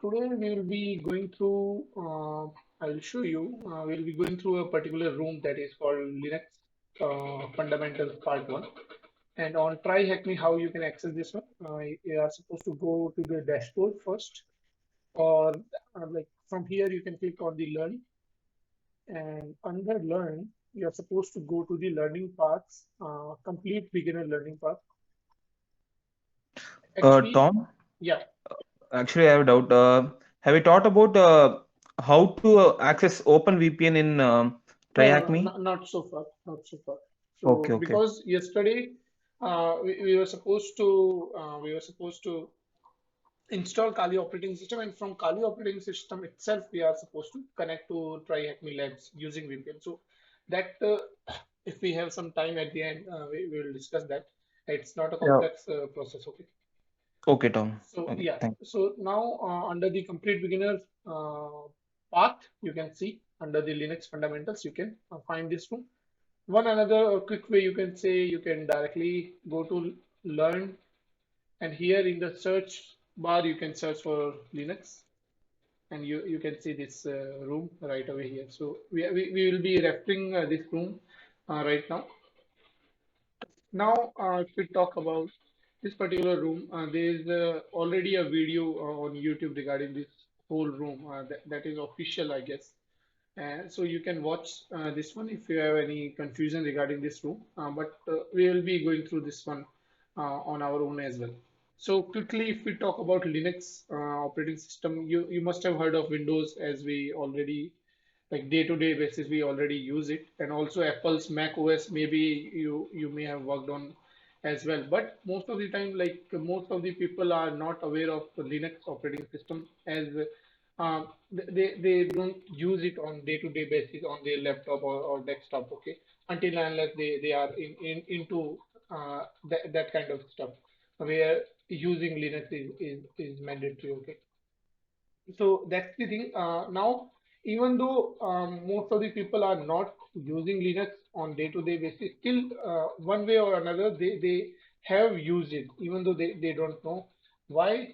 Today we will be going through, I'll show you, we'll be going through a particular room that is called Linux Fundamentals Part 1. And on tryhackme, how you can access this one, you are supposed to go to the dashboard first, or like from here you can click on the learn, and under learn, you are supposed to go to the learning paths, complete beginner learning path. Actually, Tom, yeah. actually, I have a doubt. Have you thought about how to access OpenVPN in tryhackme? Not so far, not so far. Okay, So okay. because yesterday we were supposed to install Kali operating system, and from Kali operating system itself we are supposed to connect to tryhackme labs using VPN. So that if we have some time at the end, we will discuss that. It's not a Yeah. complex process. Okay. Okay, Tom. So Okay, yeah. thank So now under the complete beginner uh, path, you can see under the Linux fundamentals, you can find this room. One another quick way you can say, you can directly go to learn, and here in the search bar you can search for Linux, and you can see this room right away here. So we will be referring this room right now. Now if we talk about this particular room, there is already a video on YouTube regarding this whole room that is official, I guess. So you can watch this one if you have any confusion regarding this room. But we will be going through this one on our own as well. So quickly, if we talk about Linux operating system, you must have heard of Windows, as we already, like, day-to-day basis we already use it, and also Apple's Mac OS maybe you may have worked on as well. But most of the time, like, most of the people are not aware of the Linux operating system, as they don't use it on day-to-day basis on their laptop or desktop. Okay, until and unless they are into that kind of stuff where using Linux is mandatory. Okay, so that's the thing. Now, even though most of the people are not using Linux on day-to-day basis, still one way or another they have used it, even though they don't know why.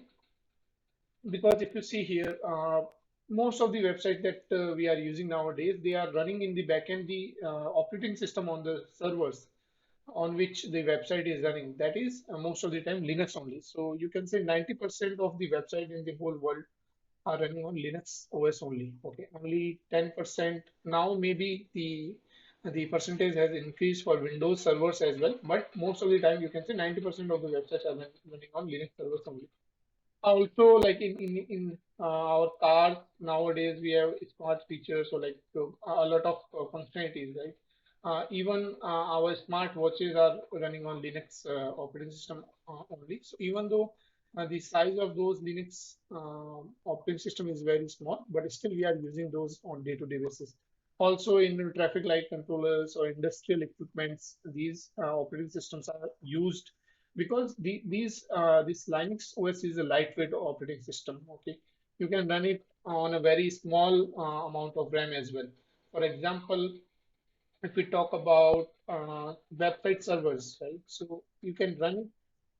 Because if you see here, most of the websites that we are using nowadays, they are running in the backend the operating system on the servers on which the website is running. That is most of the time Linux only. So you can say 90% of the website in the whole world are running on Linux OS only. Okay, only 10% now. Maybe the percentage has increased for Windows servers as well, but most of the time you can say 90% of the websites are running on Linux servers only. Also, like our cars nowadays, we have smart features, so like a lot of functionalities, right? Even our smart watches are running on Linux operating system only. So even though the size of those Linux operating system is very small, but still we are using those on day-to-day basis. Also, in traffic light controllers or industrial equipments, these operating systems are used because this Linux OS is a lightweight operating system. Okay, you can run it on a very small amount of RAM as well. For example, if we talk about website servers, right? So you can run it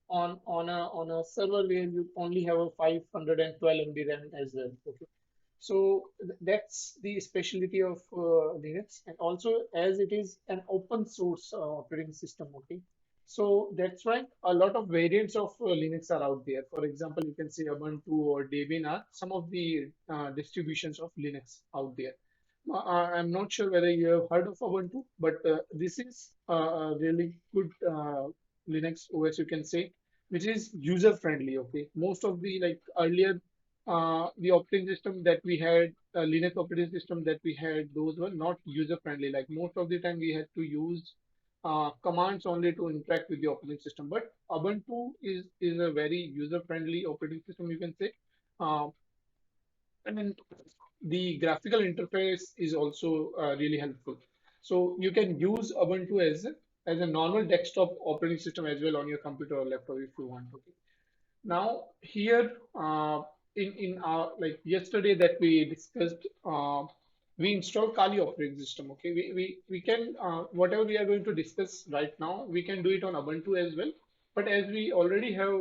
on a server where you only have a 512 MB RAM as well. Okay, so that's the specialty of Linux, and also as it is an open source operating system. Okay, so that's why a lot of variants of Linux are out there. For example, you can say Ubuntu or Debian are some of the distributions of Linux out there. I'm not sure whether you have heard of Ubuntu, but this is a really good Linux OS, you can say, which is user friendly. Okay, most of the, like, earlier the operating system that we had, Linux operating system that we had, those were not user friendly. Like, most of the time we had to use commands only to interact with the operating system. But Ubuntu is a very user friendly operating system, you can say. Uh, and then the graphical interface is also really helpful. So you can use Ubuntu as a normal desktop operating system as well on your computer or laptop if you want. Okay. Now here, in our, like, yesterday that we discussed, we installed Kali operating system. Okay, we can whatever we are going to discuss right now, we can do it on Ubuntu as well. But as we already have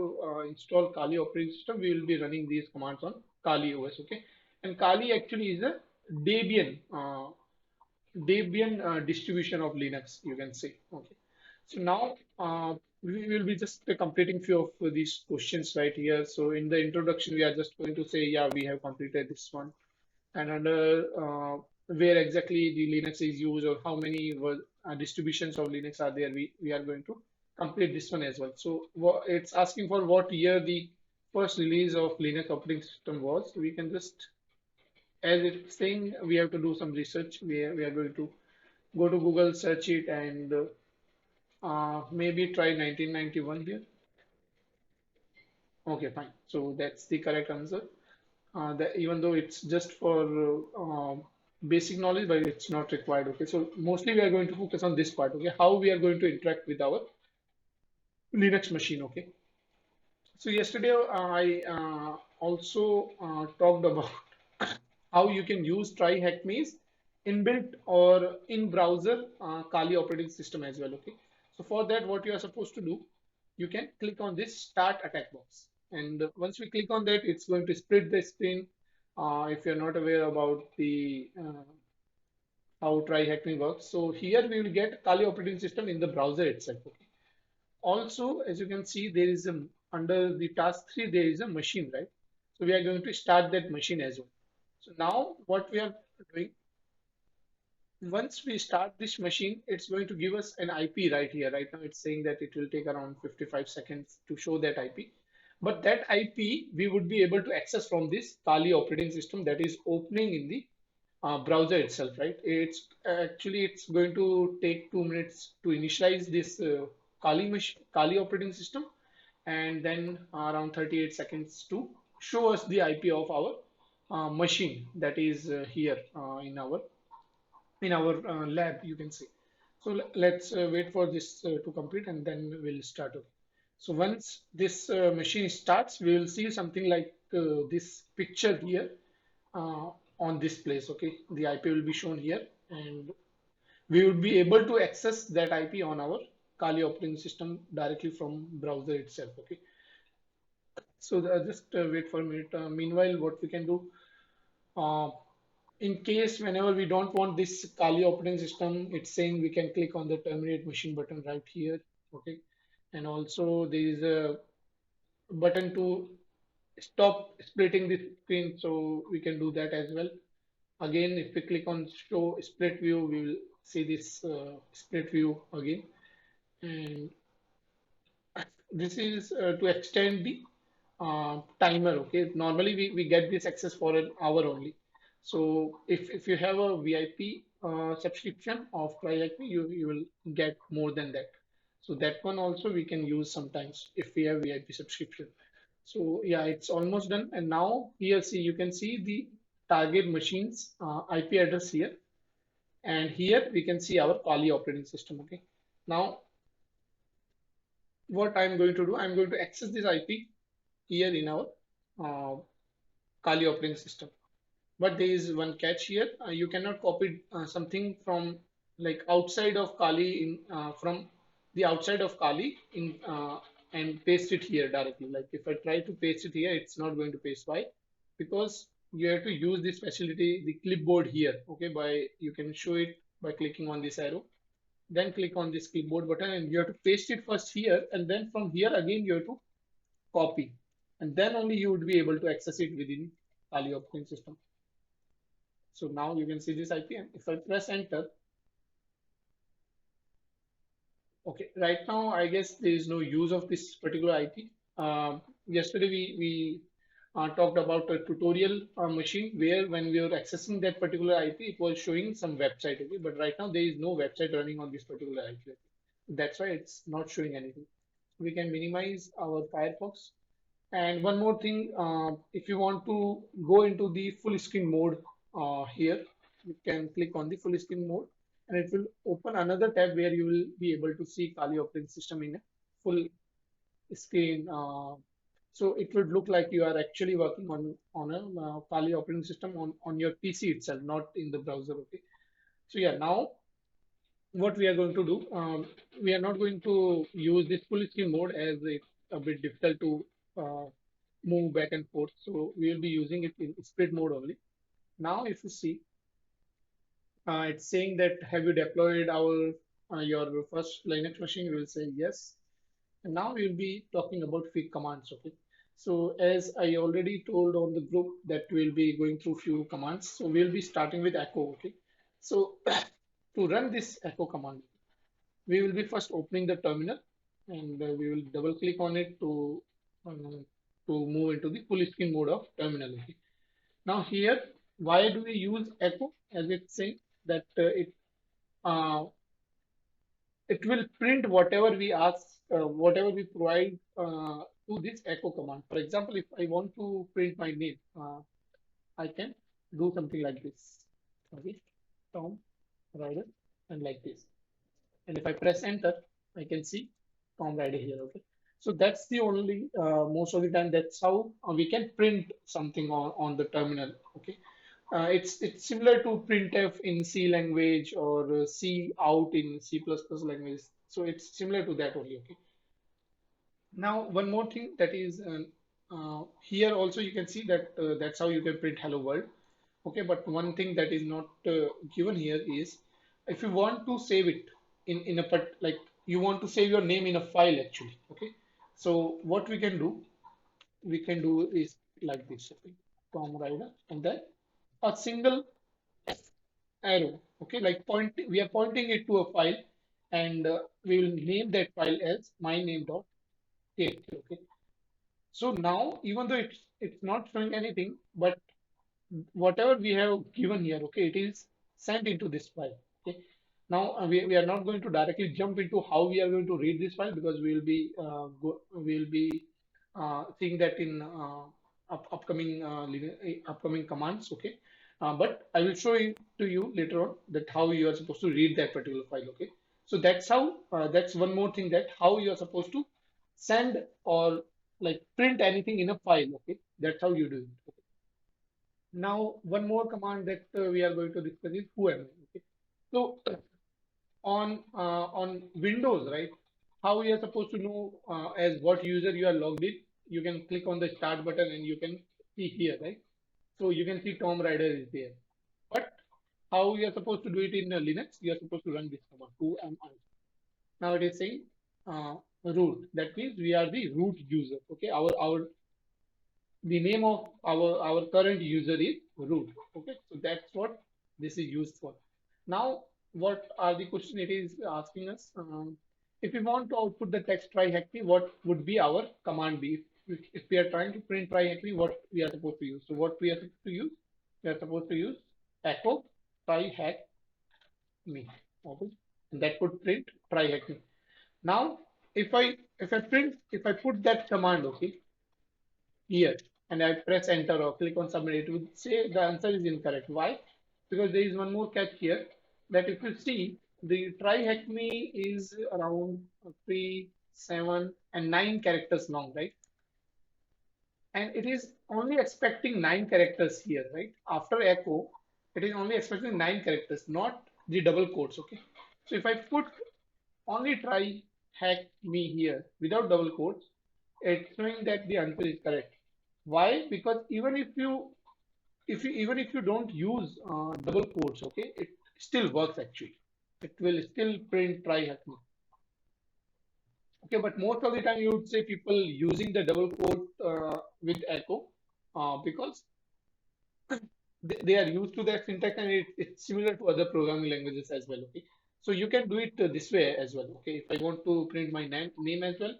installed Kali operating system, we will be running these commands on Kali OS. Okay, and Kali actually is a Debian distribution of Linux, you can say. Okay, so now we will be just completing few of these questions right here. So in the introduction, we are just going to say, yeah, we have completed this one, and under where exactly the Linux is used or how many distributions of Linux are there, we are going to complete this one as well. So it's asking for what year the first release of Linux operating system was. We can just, as it's saying, we have to do some research. We are going to go to Google, search it, and maybe try 1991 here. Okay, fine. So that's the correct answer. Even though it's just for basic knowledge, but it's not required. Okay, so mostly we are going to focus on this part. Okay, how we are going to interact with our Linux machine. Okay, so yesterday I also talked about how you can use tryhackme's inbuilt or in-browser Kali operating system as well. Okay, so for that, what you are supposed to do, you can click on this Start Attack box, and once we click on that, it's going to split the screen. If you're not aware about the how tryhackme works, so here we will get Kali operating system in the browser itself. Okay. Also, as you can see, there is a under the task 3, there is a machine, right? So we are going to start that machine as well. So now what we are doing, once we start this machine, it's going to give us an IP right here. Right now, it's saying that it will take around 55 seconds to show that IP. But that IP we would be able to access from this Kali operating system that is opening in the browser itself, right? It's going to take 2 minutes to initialize this Kali operating system, and then around 38 seconds to show us the IP of our machine that is here in our lab, you can see. So let's wait for this to complete, and then we'll start. Okay. So once this machine starts, we will see something like this picture here uh, on this place. Okay, the IP will be shown here, and we would be able to access that IP on our Kali operating system directly from browser itself. Okay, so just wait for a minute. Meanwhile, what we can do, uh, in case whenever we don't want this Kali operating system, it's saying we can click on the terminate machine button right here. Okay, and also there is a button to stop splitting the screen, so we can do that as well. Again, if we click on show split view, we will see this split view again. And this is to extend the timer. Okay, normally we get this access for an hour only. So if you have a VIP subscription of tryhackme, you will get more than that. So that one also we can use sometimes if we have VIP subscription. So yeah, it's almost done. And now here, see, you can see the target machine's IP address here. And here we can see our Kali operating system. Okay. Now what I'm going to do, I'm going to access this IP here in our uh, Kali operating system. But there is one catch here. You cannot copy something from like outside of Kali in from the outside of Kali in and paste it here directly. Like if I try to paste it here, it's not going to paste. Why? Because you have to use this facility, the clipboard here. Okay, by you can show it by clicking on this arrow. Then click on this clipboard button, and you have to paste it first here, and then from here again you have to copy, and then only you would be able to access it within Kali operating system. So now you can see this IP, and if I press enter, okay, right now I guess there is no use of this particular IP. Yesterday we talked about a tutorial machine where when we were accessing that particular IP, it was showing some website, okay, but right now there is no website running on this particular IP. That's why it's not showing anything. We can minimize our Firefox. And one more thing, if you want to go into the full screen mode here, you can click on the full screen mode, and it will open another tab where you will be able to see Kali operating system in a full screen. So it would look like you are actually working on a Kali operating system on your PC itself, not in the browser. Okay. So yeah, now what we are going to do, we are not going to use this full screen mode as it's a bit difficult to uh, move back and forth. So we will be using it in split mode only. Now, if you see, it's saying that have you deployed our your first Linux machine? We will say yes. And now we will be talking about few commands. Okay. So as I already told on the group that we'll be going through few commands. So we'll be starting with echo. Okay. So to run this echo command, we will be first opening the terminal, and we will double click on it to move into the full screen mode of terminal. Okay. Now here, why do we use echo? As it's saying that uh, it will print whatever we ask, whatever we provide to this echo command. For example, if I want to print my name, I can do something like this. Okay, Tom Ryder, and like this. And if I press enter, I can see Tom Ryder here. Okay, so that's the only most of the time that's how we can print something on the terminal. Okay, it's similar to printf in C language or C out in C++ language. So it's similar to that only. Okay. Now one more thing that is here also you can see that that's how you can print hello world. Okay, but one thing that is not given here is if you want to save it in a like you want to save your name in a file actually. Okay, so what we can do is like this. Okay, Tom Rider, and then a single arrow. Okay, like we are pointing it to a file, and we will name that file as myname.txt. Okay, so now even though it's not showing anything, but whatever we have given here, okay, it is sent into this file. Okay, now we are not going to directly jump into how we are going to read this file because we will be seeing that in upcoming commands. Okay, but I will show it to you later on that how you are supposed to read that particular file. Okay, so that's how that's one more thing that how you are supposed to send or like print anything in a file. Okay, that's how you do it. Now, one more command that we are going to discuss is whoami. Okay. So on Windows, right? How you are supposed to know as what user you are logged in? You can click on the start button and you can see here, right? So you can see Tom Rider is there. But how you are supposed to do it in Linux? You are supposed to run this command whoami. Now it is saying root. That means we are the root user. Okay, our the name of our current user is root. Okay, so that's what this is used for. Now what are the question it is asking us, if we want to output the text tryhackme, what would be our command be? If we are trying to print tryhackme, what we are supposed to use? So what we are supposed to use, we are supposed to use echo tryhackme. Okay, and that would print tryhackme. Now if I put that command, okay, here, and I press enter or click on submit, it would say the answer is incorrect. Why? Because there is one more catch here that if you see the tryhackme is around 3, 7, and 9 characters long, right? And it is only expecting 9 characters here, right? After echo, it is only expecting 9 characters, not the double quotes. Okay. So if I put only try hack me here without double quotes, it's showing that the answer is correct. Why? Because even if you don't use double quotes, okay, it still works actually. It will still print try hack me. Okay, but most of the time you would say people using the double quote with echo because they are used to that syntax, and it's similar to other programming languages as well. Okay, so you can do it this way as well. Okay, if I want to print my name as well,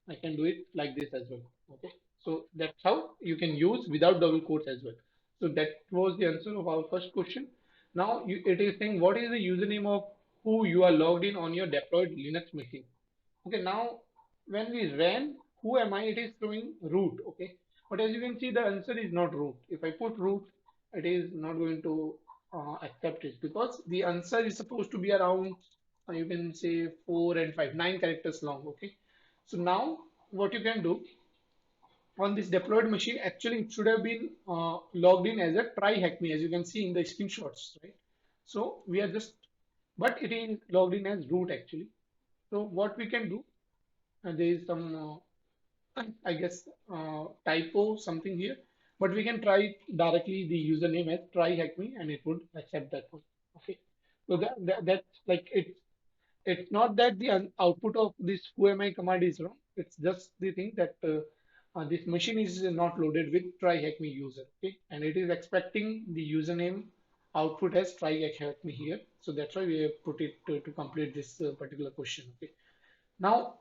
I can do it like this as well. Okay, so that's how you can use without double quotes as well. So that was the answer of our first question. Now it is saying what is the username of who you are logged in on your deployed Linux machine. Okay, now when we ran whoami, it is showing root. Okay, but as you can see, the answer is not root. If I put root, it is not going to accept it because the answer is supposed to be around you can say 4 and 5, 9 characters long. Okay, so now what you can do on this deployed machine, actually it should have been logged in as a try hack me, as you can see in the screenshots, right? So we are just but it is logged in as root actually. So what we can do, there is some I guess typo something here, but we can try directly the username as tryhackme and it would accept that one. Okay, so that's like it's not that the output of this whoami command is wrong. It's just the thing that this machine is not loaded with tryhackme user. Okay, and it is expecting the username output as tryhackme here. So that's why we have put it to complete this particular question. Okay, now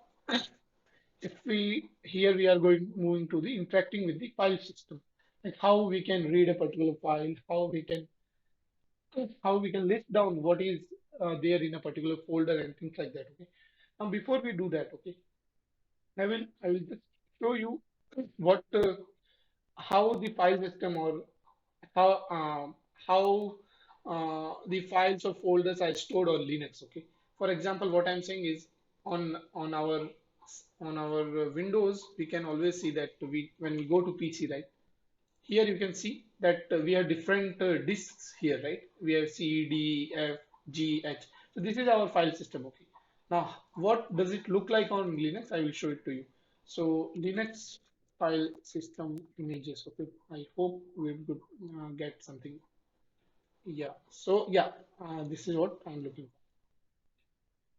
if we here we are going moving to the interacting with the file system, like how we can read a particular file, how we can list down what is there in a particular folder and things like that. Okay. Now before we do that, okay, I will just show you what how the file system or how the files or folders are stored on Linux. Okay. For example, what I'm saying is on our Windows, we can always see that we when we go to PC, right? Here you can see that we have different disks here, right? We have C, D, F, G, H. So this is our file system, okay? Now, what does it look like on Linux? I will show it to you. So Linux file system images, okay? I hope we could get something. Yeah. So yeah, this is what I'm looking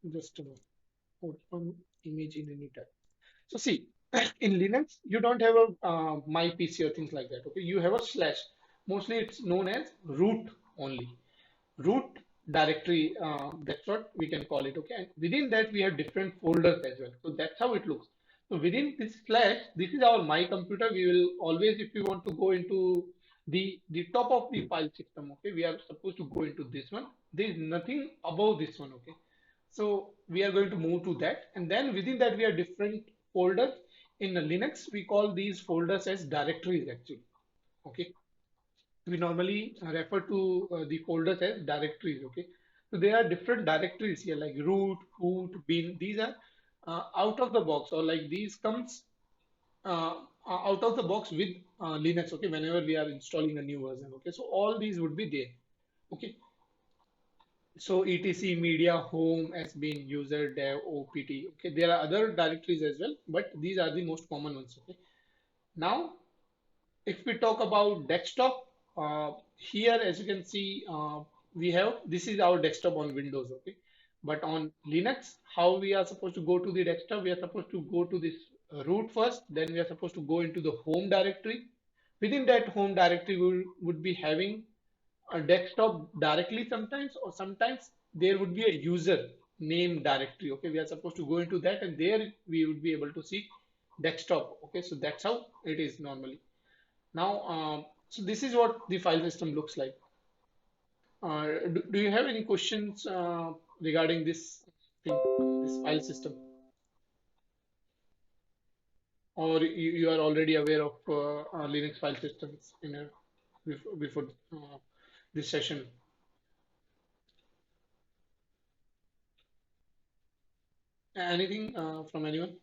for. Just open image in any tab. So see, in Linux, you don't have a my PC or things like that. Okay, you have a slash. Mostly, it's known as root only. Root directory. That's what we can call it. Okay, and within that we have different folders as well. So that's how it looks. So within this slash, this is our my computer. We will always, if we want to go into the top of the file system. Okay, we are supposed to go into this one. There is nothing above this one. Okay, so we are going to move to that. And then within that, we have different folders. In Linux, we call these folders as directories actually. Okay. We normally refer to the folders as directories. Okay. So there are different directories here like root, boot, bin. These are out of the box or like these comes out of the box with Linux. Okay. Whenever we are installing a new version. Okay. So all these would be there. Okay. So etc media home has been user dev opt. Okay, there are other directories as well, but these are the most common ones. Okay. Now, if we talk about desktop, here as you can see, we have this is our desktop on Windows. Okay, but on Linux, how we are supposed to go to the desktop? We are supposed to go to this root first, then we are supposed to go into the home directory. Within that home directory, we would be having a desktop directly sometimes, or sometimes there would be a user name directory. Okay, we are supposed to go into that, and there we would be able to see desktop. Okay, so that's how it is normally. Now, so this is what the file system looks like. Do you have any questions regarding this thing, this file system, or you are already aware of Linux file systems before this session? Anything from anyone?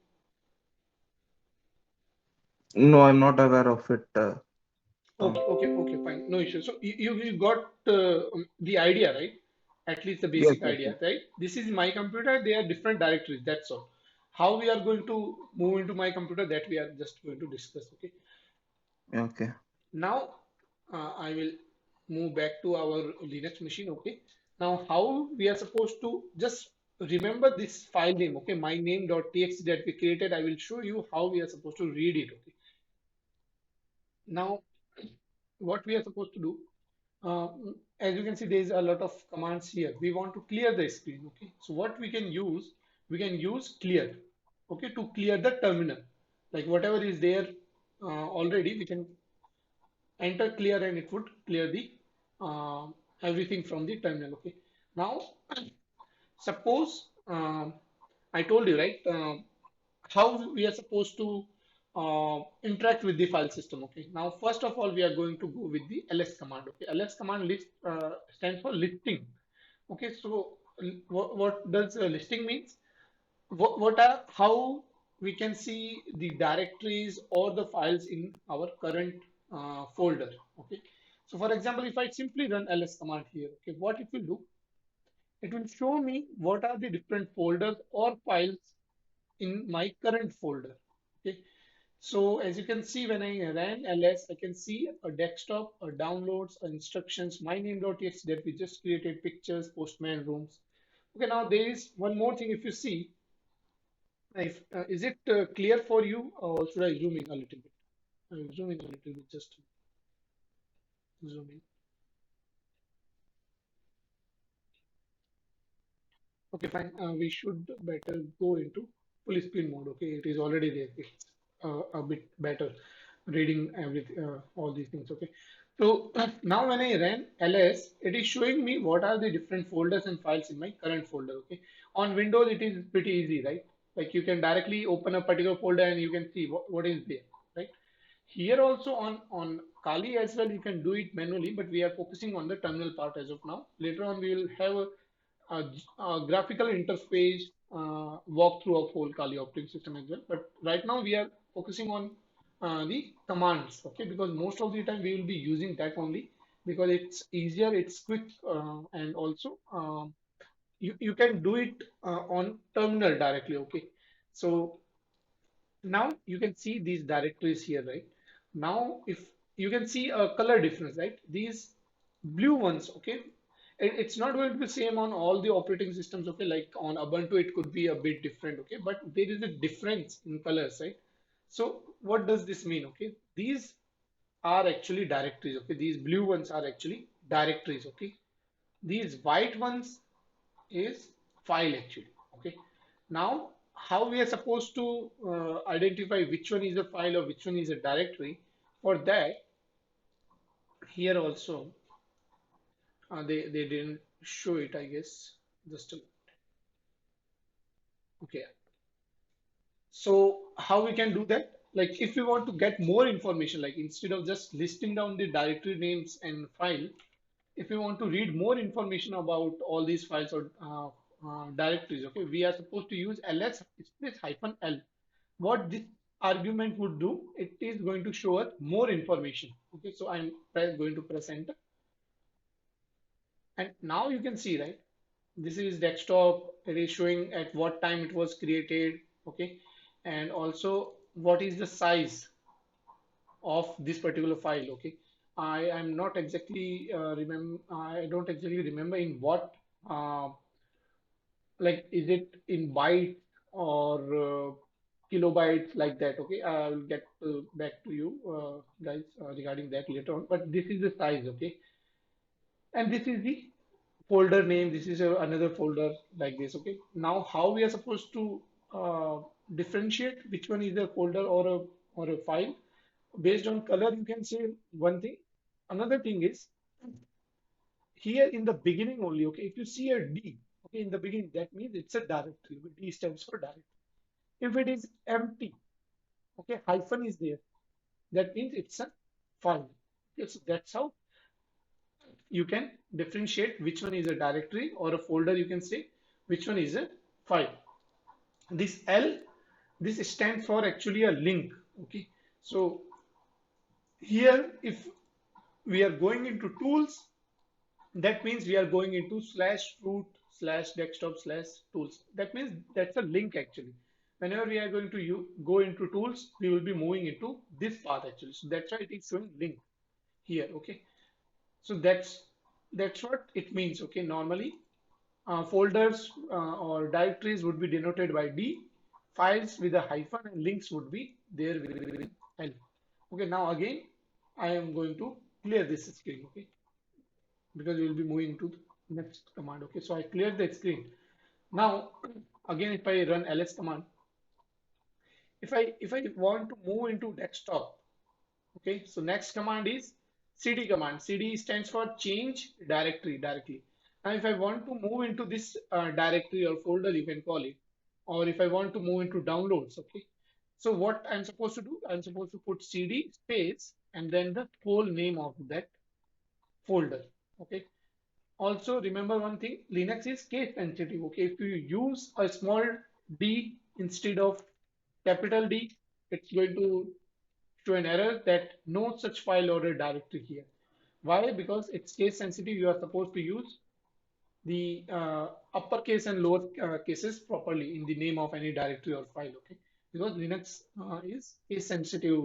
No, I'm not aware of it. Tom. Okay, fine. No issue. So you got the idea, right? At least the Yes, basic yes, yes. idea, right? This is my computer. They are different directories. That's all. How we are going to move into my computer, that we are just going to discuss. Okay. Okay. Now I will move back to our Linux machine. Okay. Now how we are supposed to just remember this file name. Okay. My name.txt that we created. I will show you how we are supposed to read it. Okay. Now what we are supposed to do. Uh, as you can see, there is a lot of commands here. We want to clear the screen. Okay, so what we can use clear. Okay, to clear the terminal, like whatever is there already, we can enter clear and it would clear the uh, everything from the terminal. Okay, now suppose I told you right how we are supposed to interact with the file system. Okay, now first of all, we are going to go with the ls command. Okay, ls command stands for listing. Okay, so what does listing means? What are how we can see the directories or the files in our current folder. Okay, so for example, if I simply run ls command here, okay, what it will do? it will show me what are the different folders or files in my current folder. Okay. So as you can see, when I ran ls, I can see a desktop, a downloads, a instructions, my name.txt that we just created, pictures, postman rooms. Okay, now there is one more thing. If you see, if, is it clear for you, or should I zoom in a little bit? I'll zoom in a little bit, just zoom in. Okay, fine. We should better go into full screen mode. Okay, it is already there. It's a bit better reading everything, all these things. Okay, so now when I ran ls, it is showing me what are the different folders and files in my current folder. Okay, on Windows it is pretty easy, right? Like you can directly open a particular folder and you can see what is there, right? Here also on Kali as well, you can do it manually, but we are focusing on the terminal part as of now. Later on, we will have a graphical interface walkthrough of whole Kali operating system as well. But right now, we are focusing on the commands, okay? Because most of the time we will be using that only because it's easier, it's quick, and also you can do it on terminal directly, okay? So now you can see these directories here, right? Now if you can see a color difference, right? These blue ones, okay, it's not going to be same on all the operating systems, okay? Like on Ubuntu it could be a bit different, okay, but there is a difference in colors, right? So what does this mean? Okay, these are actually directories, okay? These blue ones are actually directories, okay? These white ones is file actually, okay? Now how we are supposed to identify which one is a file or which one is a directory? For that, here also they didn't show it, I guess. Just a, okay. So how we can do that? Like if we want to get more information, like instead of just listing down the directory names and file, if we want to read more information about all these files or directories, okay, we are supposed to use ls space hyphen l. What this argument would do, it is going to show us more information. Okay, so I'm going to press enter, and now you can see, right? This is desktop. It is showing at what time it was created. Okay, and also what is the size of this particular file. Okay, I am not exactly remember. I don't exactly remember in what like is it in bytes or kilobytes like that. Okay, I will get back to you guys regarding that later on, but this is the size. Okay, and this is the folder name. This is another folder like this. Okay, now how we are supposed to uh, differentiate which one is a folder or a file? Based on color you can say one thing. Another thing is here in the beginning only, okay, if you see a D, okay, in the beginning, that means it's a directory. D stands for directory. If it is empty, okay, hyphen is there, that means it's a file. Okay, so that's how you can differentiate which one is a directory or a folder, you can say which one is a file. This L, this stands for actually a link. Okay, so here if we are going into tools, that means we are going into slash root slash desktop slash tools. That means that's a link actually. Whenever we are going to go into tools, we will be moving into this path actually. So that's why it is showing link here. Okay. So that's what it means. Okay. Normally, folders or directories would be denoted by D. Files with a hyphen and links would be there with L. Okay. Now again, I am going to clear this screen. Okay, because we will be moving to the next command. Okay, so I cleared the screen. Now, again, if I run ls command, if I want to move into desktop, okay, so next command is cd command. Cd stands for change directory directly. Now, if I want to move into this directory or folder, you can call it, or if I want to move into downloads, okay. So what I'm supposed to do, I'm supposed to put cd space and then the whole name of that folder. Okay, also remember one thing, Linux is case sensitive. Okay, if you use a small d instead of capital D, it's going to show an error that no such file or a directory here. Why? Because it's case sensitive. You are supposed to use the uppercase and lower cases properly in the name of any directory or file. Okay, because Linux is case sensitive.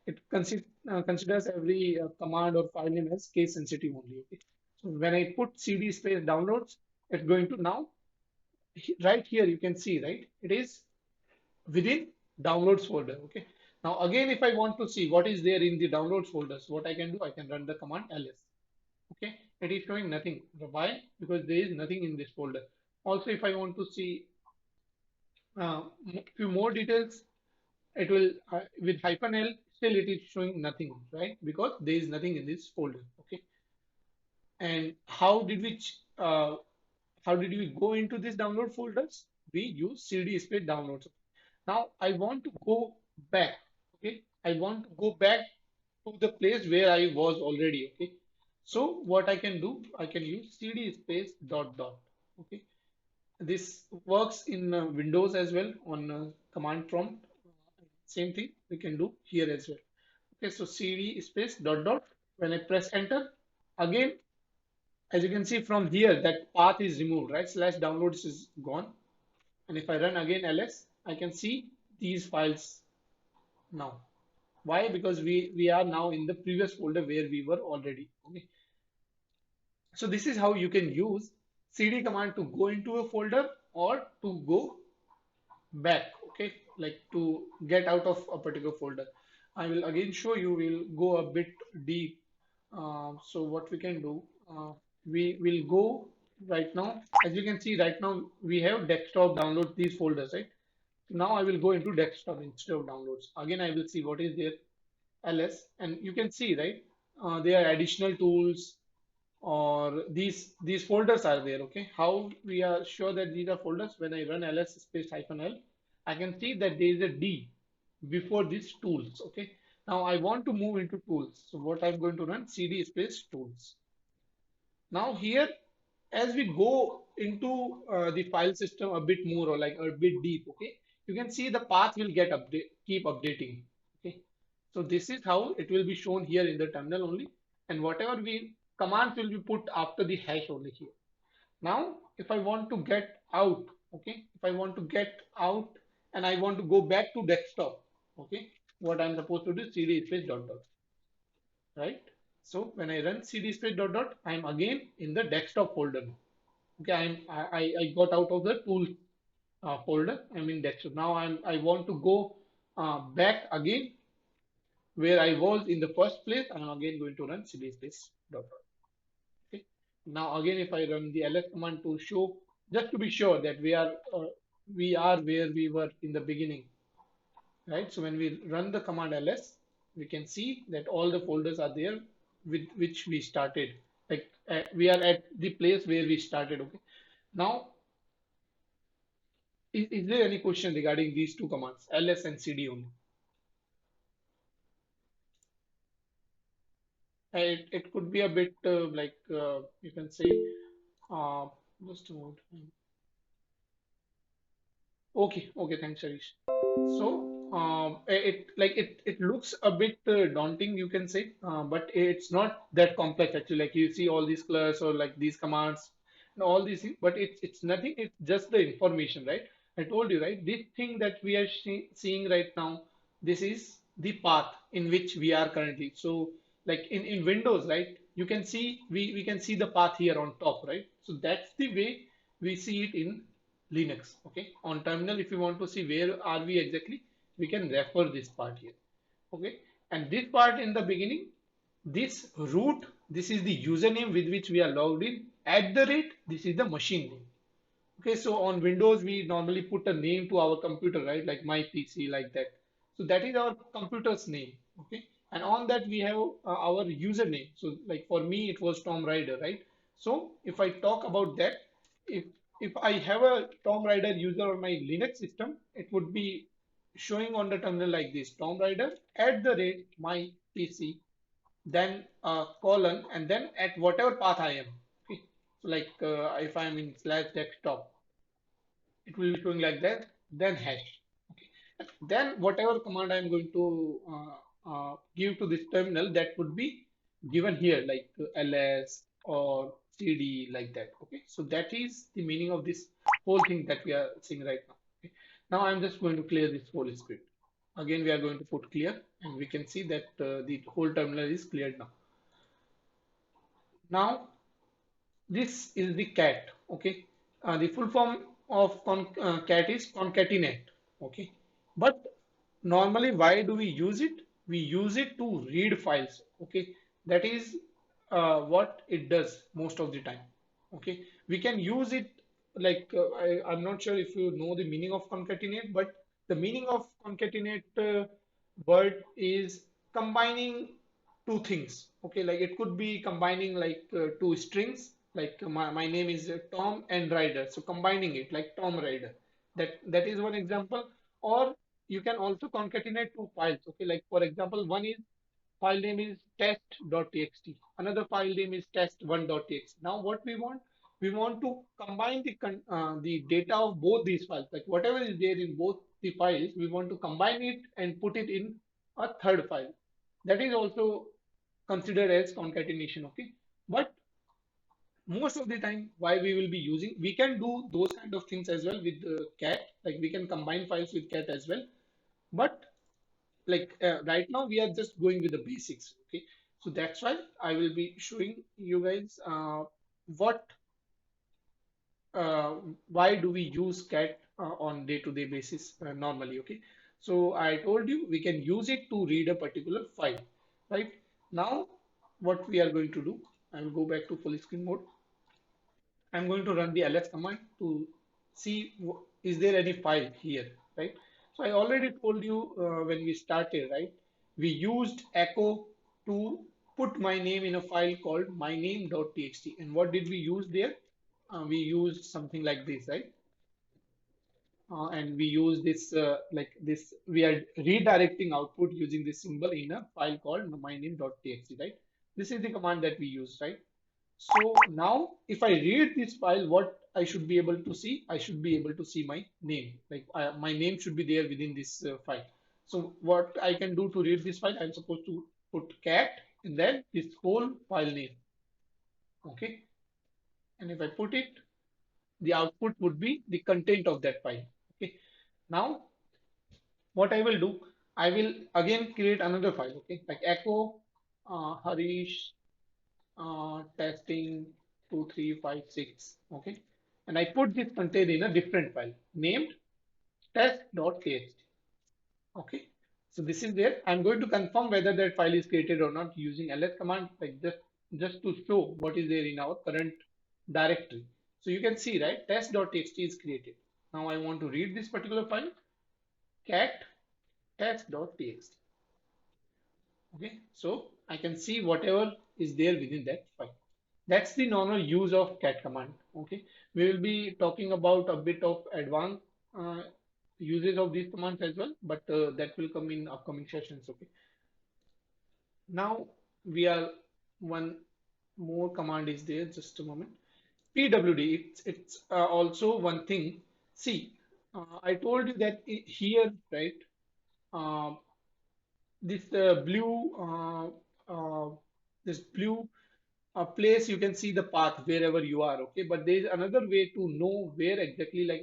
It considers every command or file name as case sensitive only. Okay, so when I put cd space downloads, it's going to now right here you can see, right, it is within downloads folder. Okay, now again if I want to see what is there in the downloads folders, what I can do, I can run the command ls. Okay, it is showing nothing. Why? Because there is nothing in this folder. Also, if I want to see few more details, it will with hyphen l, still it is showing nothing, right? Because there is nothing in this folder. Okay, and how did we go into these download folders? We use cd space downloads. Now I want to go back. Okay, I want to go back to the place where I was already. Okay, so what I can do, I can use cd space dot dot. Okay, this works in Windows as well on command prompt. Same thing we can do here as well. Okay, so cd space dot dot. When I press enter, again, as you can see from here, that path is removed, right? Slash downloads is gone. And if I run again ls, I can see these files now. Why? Because we are now in the previous folder where we were already. Okay. So this is how you can use cd command to go into a folder or to go back. Okay, like to get out of a particular folder. I will again show you. We'll go a bit deep. So what we can do, we will go right now. As you can see, right now we have desktop download these folders, right? Now I will go into desktop instead of downloads. Again, I will see what is there ls, and you can see, right, there are additional tools or these folders are there. Okay, how we are sure that these are folders? When I run ls space hyphen l, I can see that there is a d before these tools. Okay, now I want to move into tools, so what I'm going to run, cd space tools. Now here, as we go into the file system a bit more or like a bit deep, okay, you can see the path will get update, keep updating. Okay, so this is how it will be shown here in the terminal only, and whatever we commands will be put after the hash only here. Now, if I want to get out, okay, if I want to get out and I want to go back to desktop, okay, what I'm supposed to do, cd space dot dot, right? So when I run cd space dot dot, I'm again in the desktop folder. Okay, I got out of the tool folder. I'm in desktop. Now I want to go back again where I was in the first place. I'm again going to run cd space dot dot. Okay. Now again, if I run the ls command to show, just to be sure that we are where we were in the beginning, right? So when we run the command ls, we can see that all the folders are there with which we started. Like we are at the place where we started. Okay. Now, is there any question regarding these two commands, ls and cd only? It could be a bit like you can say, uh, just a moment. Okay, okay, thanks, Harish. So, it looks a bit daunting, you can say, but it's not that complex actually. Like you see all these class or like these commands and all these things, but it's nothing. It's just the information, right? I told you, right? This thing that we are seeing right now, this is the path in which we are currently. So, like in Windows, right? You can see we can see the path here on top, right? So that's the way we see it in Linux. Okay, on terminal, if you want to see where are we exactly, we can refer this part here. Okay, and this part in the beginning, this root, this is the username with which we are logged in. At the rate, this is the machine name. Okay, so on Windows, we normally put a name to our computer, right? Like my PC, like that. So that is our computer's name. Okay, and on that we have our username. So like for me, it was Tom Rider, right? So if I talk about that, if if I have a Tom Rider user on my Linux system, it would be showing on the terminal like this: Tom Rider at the rate my PC, then colon, and then at whatever path I am. Okay, so like if I'm in slash desktop, it will be showing like that, then hash. Okay. Then whatever command I'm going to give to this terminal, that would be given here, like ls or CD like that. Okay, so that is the meaning of this whole thing that we are seeing right now. Okay. Now I'm just going to clear this whole script. Again, we are going to put clear, and we can see that the whole terminal is cleared now. Now this is the cat. Okay, the full form of cat is concatenate. Okay, but normally why do we use it? We use it to read files. Okay, that is what it does most of the time. Okay, we can use it like I'm not sure if you know the meaning of concatenate, but the meaning of concatenate word is combining two things. Okay, like it could be combining like two strings, like my name is Tom and Ryder, so combining it like Tom Ryder. That is one example. Or you can also concatenate two files. Okay, like for example, one is file name is test.txt, another file name is test1.txt. Now what we want to combine the data of both these files, like whatever is there in both the files, we want to combine it and put it in a third file. That is also considered as concatenation. Okay, but most of the time why we will be using, we can do those kind of things as well with cat, like we can combine files with cat as well, but like right now we are just going with the basics. Okay, so that's why I will be showing you guys what uh, why do we use cat on day-to-day basis normally. Okay, so I told you we can use it to read a particular file. Right now what we are going to do, I will go back to full screen mode. I'm going to run the ls command to see is there any file here, right? So I already told you when we started, right? We used echo to put my name in a file called myname.txt. And what did we use there? We used something like this, right? And we use this like this. We are redirecting output using this symbol in a file called myname.txt, right? This is the command that we use, right? So now if I read this file, what I should be able to see? I should be able to see my name. Like my name should be there within this file. So what I can do to read this file, I'm supposed to put cat and then this whole file name. Okay. And if I put it, the output would be the content of that file. Okay. Now what I will do, I will again create another file. Okay. Like echo Harish testing 2356. Okay, and I put this content in a different file named test.txt. Okay, so this is there. I'm going to confirm whether that file is created or not using ls command, like just to show what is there in our current directory. So you can see, right, test.txt is created. Now I want to read this particular file, cat test.txt. Okay, so I can see whatever is there within that file. That's the normal use of cat command. Okay, we will be talking about a bit of advanced uh, uses of these commands as well, but that will come in upcoming sessions. Okay, now we are one more command is there. Just a moment. PWD. It's also one thing. See, I told you that here, right? Uh, this uh, this blue place you can see the path wherever you are. Okay, but there is another way to know where exactly, like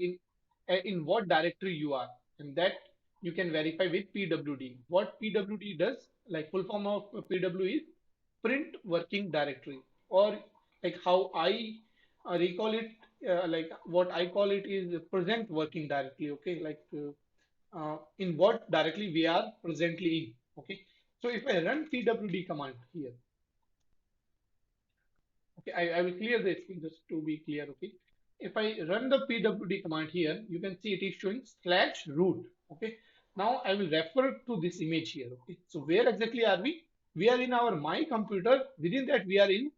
in what directory you are, and that you can verify with pwd. What pwd does, like full form of pw is print working directory, or like how I recall it, like what I call it is present working directory. Okay, like in what directly we are presently in. Okay, so if I run pwd command here, okay, I will clear the screen just to be clear. Okay, if I run the pwd command here, you can see it is showing slash root. Okay, now I will refer to this image here. Okay, so where exactly are we? We are in our my computer. Within that, we are in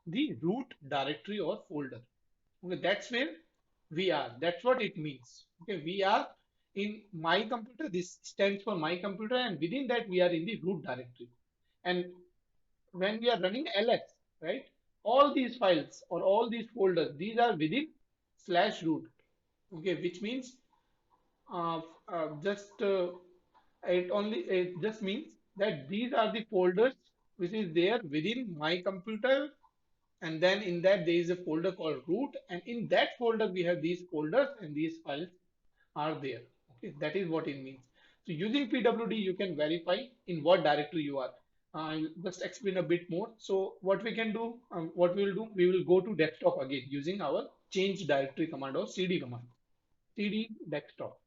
the root directory or folder. Okay, that's where we are. That's what it means. Okay, we are in my computer. This stands for my computer, and within that, we are in the root directory. And when we are running ls, right, all these files or all these folders, these are within slash root. Okay, which means uh, just it just means that these are the folders which is there within my computer and then in that there is a folder called root, and in that folder we have these folders and these files are there. Okay, that is what it means. So using pwd you can verify in what directory you are. I'll just explain a bit more. So what we can do, what we will do, we will go to desktop again using our change directory command or cd command. Cd desktop.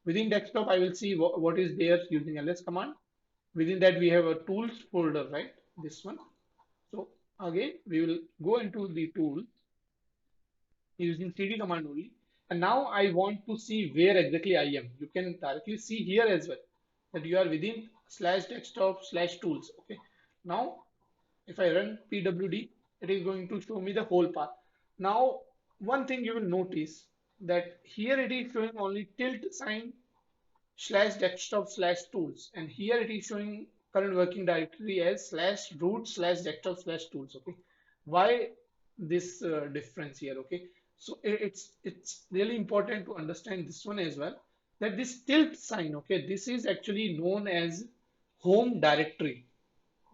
Within desktop I will see what is there using ls command. Within that we have a tools folder, right? This one. So again we will go into the tool using cd command only. And now I want to see where exactly I am. You can directly see here as well that you are within slash desktop slash tools. Okay. Now, if I run pwd, it is going to show me the whole path. Now, one thing you will notice that here it is showing only tilt sign slash desktop slash tools, and here it is showing current working directory as slash root slash desktop slash tools. Okay, why this difference here? Okay, so it's really important to understand this one as well, that this tilt sign, okay, this is actually known as home directory.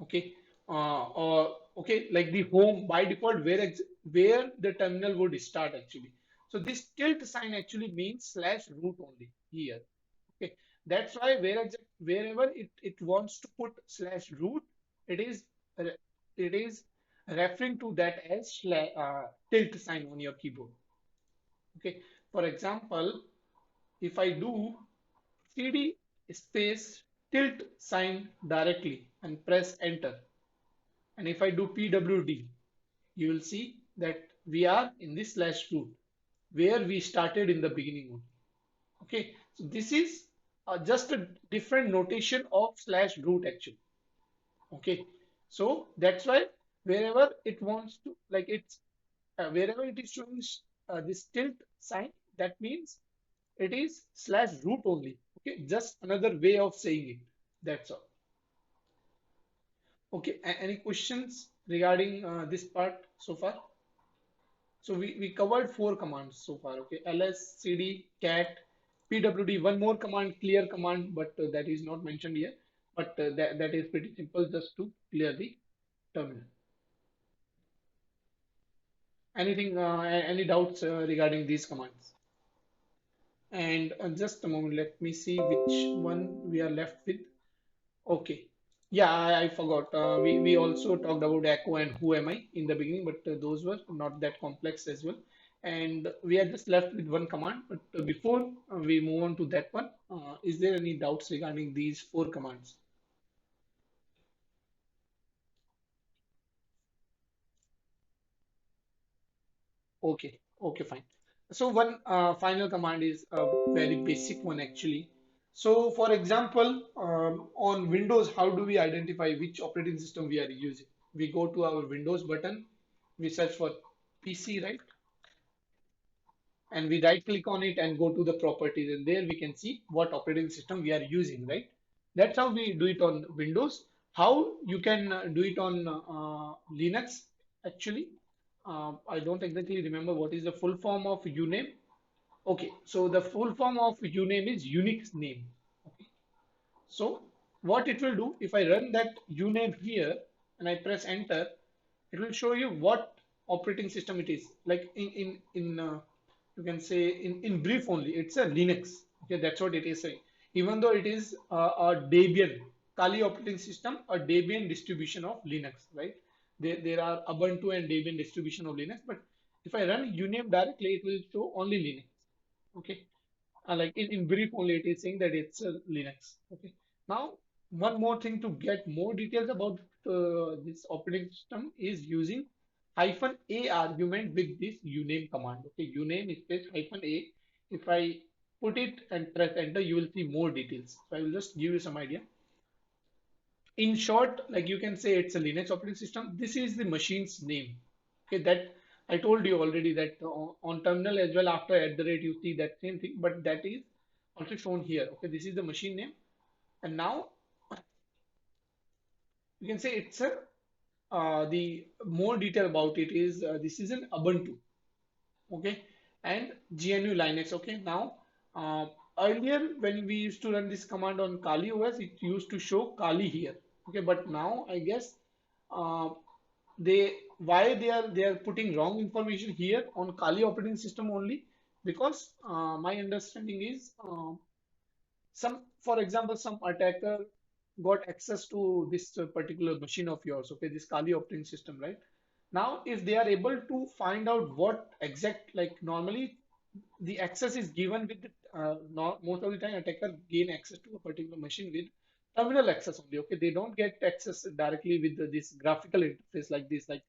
Okay, or okay, like the home by default where the terminal would start actually. So this tilt sign actually means slash root only here. Okay, that's why wherever it wants to put slash root, it is it is referring to that as tilt sign on your keyboard. Okay, for example, if I do cd space tilt sign directly and press enter, and if I do pwd, you will see that we are in this slash root where we started in the beginning only. Okay, so this is just a different notation of slash root actually. Okay, so that's why wherever it wants to, like it's wherever it is showing this tilt sign, that means it is slash root only. Okay, just another way of saying it. That's all. Okay, any questions regarding this part so far? So we covered four commands so far. Okay, ls, cd, cat, pwd. One more command, clear command, but that is not mentioned here. But that is pretty simple, just to clear the terminal. Anything, any doubts regarding these commands? And just a moment, let me see which one we are left with. Okay. Yeah, I forgot. We also talked about echo and who am I in the beginning, but those were not that complex as well. And we are just left with one command. But before we move on to that one, is there any doubts regarding these four commands? Okay, okay, fine. So one final command is a very basic one actually. So for example, on Windows, how do we identify which operating system we are using? We go to our Windows button, we search for PC, right? And we right click on it and go to the properties, and there we can see what operating system we are using, right? That's how we do it on Windows. How you can do it on Linux actually? I don't exactly remember what is the full form of uname. Okay, so the full form of uname is Unix name. Okay, so what it will do, if I run that uname here and I press enter, it will show you what operating system it is. Like in you can say in brief only, it's a Linux. Okay, that's what it is saying. Even though it is a Debian Kali operating system, a Debian distribution of Linux, right? There are Ubuntu and Debian distribution of Linux, but if I run uname directly, it will show only Linux. Okay, like in brief only it is saying that it's a Linux. Okay, now one more thing to get more details about this operating system is using hyphen a argument with this uname command. Okay, uname space hyphen a. If I put it and press enter, you will see more details. So I will just give you some idea. In short, like you can say it's a Linux operating system. This is the machine's name. Okay, that I told you already that on terminal as well, after at the rate you see that same thing, but that is also shown here. Okay, this is the machine name, and now you can say it's a the more detail about it is this is an Ubuntu. Okay, and GNU Linux. Okay, now uh, earlier when we used to run this command on Kali OS, it used to show Kali here. Okay, but now I guess. Uh, they why they are putting wrong information here on Kali operating system only, because my understanding is some, for example, some attacker got access to this particular machine of yours, okay, this Kali operating system, right? Now, if they are able to find out what exact, like normally the access is given with not most of the time attacker gain access to a particular machine with terminal access only, okay, they don't get access directly with this graphical interface like this, like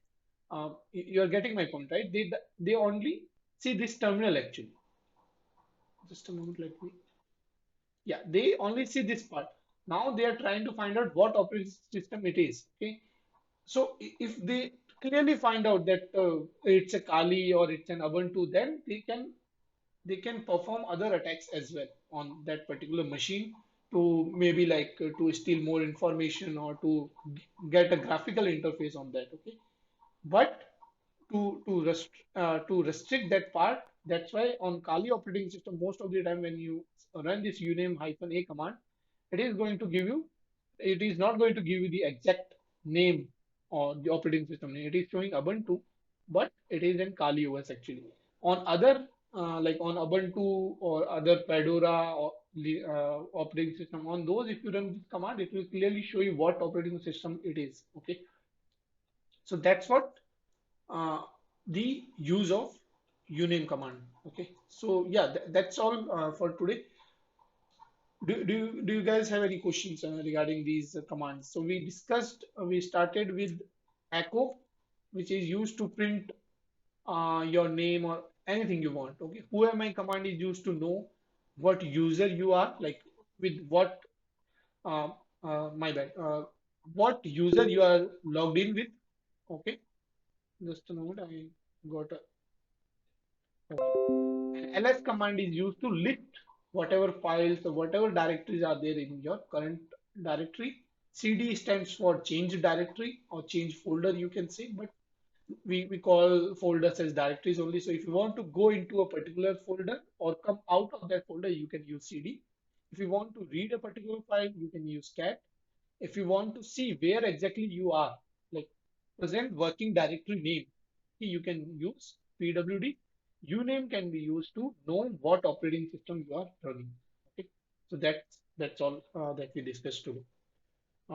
you are getting my point, right? They only see this terminal actually. Just a moment, let me. Yeah, they only see this part. Now they are trying to find out what operating system it is. Okay, so if they clearly find out that it's a Kali or it's an Ubuntu, then they can perform other attacks as well on that particular machine to maybe like to steal more information or to get a graphical interface on that. Okay, but to restrict that part, that's why on Kali operating system, most of the time when you run this uname -a command, it is going to give you, it is not going to give you the exact name or the operating system name. It is showing Ubuntu, but it is in Kali OS actually. On other like on Ubuntu or other Fedora or operating system, on those if you run this command, it will clearly show you what operating system it is. Okay, so that's what uh, the use of uname command. Okay, so yeah, that's all for today. Do you guys have any questions regarding these commands? So we discussed, we started with echo, which is used to print your name or anything you want. Okay, whoami command is used to know what user you are, like with what uh, my bad, what user you are logged in with. Okay, just a moment, I got a. Okay. And ls command is used to list whatever files or whatever directories are there in your current directory. CD stands for change directory or change folder, you can say, but we call folders as directories only. So if you want to go into a particular folder or come out of that folder, you can use CD. If you want to read a particular file, you can use cat. If you want to see where exactly you are, like present working directory name, you can use pwd. Uname can be used to know what operating system you are running. Okay, so that's all that we discussed today.